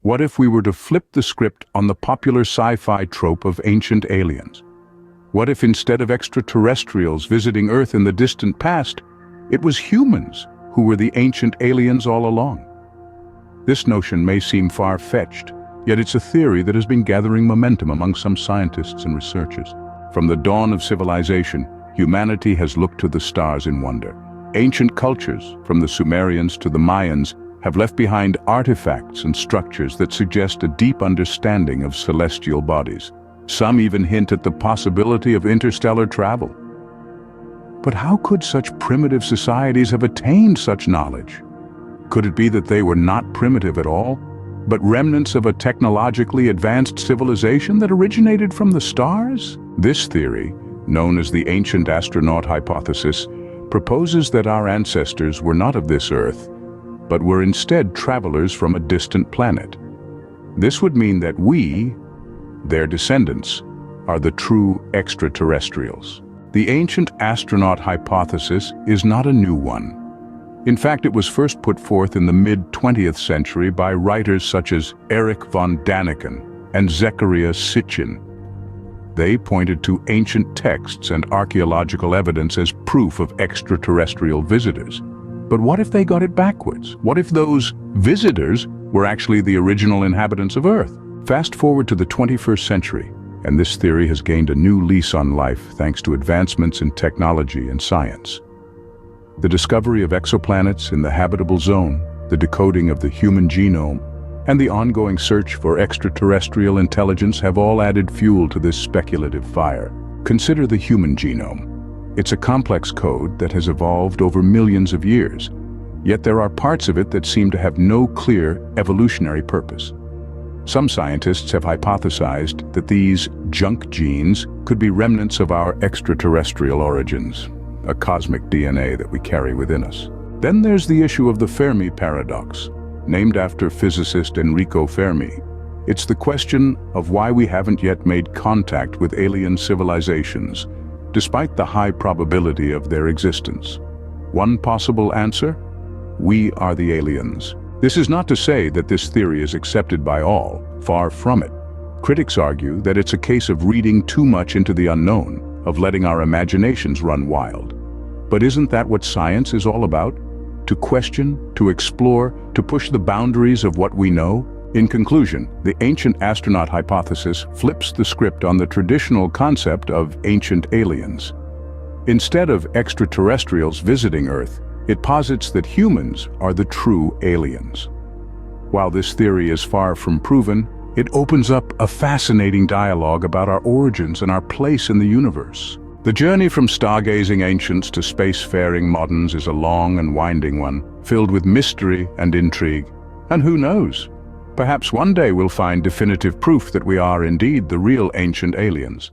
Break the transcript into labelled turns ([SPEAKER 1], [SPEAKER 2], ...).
[SPEAKER 1] What if we were to flip the script on the popular sci-fi trope of ancient aliens? What if instead of extraterrestrials visiting Earth in the distant past, it was humans who were the ancient aliens all along? This notion may seem far-fetched, yet it's a theory that has been gathering momentum among some scientists and researchers. From the dawn of civilization, humanity has looked to the stars in wonder. Ancient cultures, from the Sumerians to the Mayans, have left behind artifacts and structures that suggest a deep understanding of celestial bodies. Some even hint at the possibility of interstellar travel. But how could such primitive societies have attained such knowledge? Could it be that they were not primitive at all, but remnants of a technologically advanced civilization that originated from the stars? This theory, known as the ancient astronaut hypothesis, proposes that our ancestors were not of this Earth, but were instead travelers from a distant planet. This would mean that we, their descendants, are the true extraterrestrials. The ancient astronaut hypothesis is not a new one. In fact, it was first put forth in the mid-20th century by writers such as Erich von Däniken and Zecharia Sitchin. They pointed to ancient texts and archaeological evidence as proof of extraterrestrial visitors. But what if they got it backwards? What if those visitors were actually the original inhabitants of Earth? Fast forward to the 21st century, and this theory has gained a new lease on life thanks to advancements in technology and science. The discovery of exoplanets in the habitable zone, the decoding of the human genome, and the ongoing search for extraterrestrial intelligence have all added fuel to this speculative fire. Consider the human genome. It's a complex code that has evolved over millions of years, yet there are parts of it that seem to have no clear evolutionary purpose. Some scientists have hypothesized that these junk genes could be remnants of our extraterrestrial origins, a cosmic DNA that we carry within us. Then there's the issue of the Fermi paradox, named after physicist Enrico Fermi. It's the question of why we haven't yet made contact with alien civilizations, despite the high probability of their existence. One possible answer? We are the aliens. This is not to say that this theory is accepted by all, far from it. Critics argue that it's a case of reading too much into the unknown, of letting our imaginations run wild. But isn't that what science is all about? To question, to explore, to push the boundaries of what we know? In conclusion, the ancient astronaut hypothesis flips the script on the traditional concept of ancient aliens. Instead of extraterrestrials visiting Earth, it posits that humans are the true aliens. While this theory is far from proven, it opens up a fascinating dialogue about our origins and our place in the universe. The journey from stargazing ancients to spacefaring moderns is a long and winding one, filled with mystery and intrigue. And who knows? Perhaps one day we'll find definitive proof that we are indeed the real ancient aliens.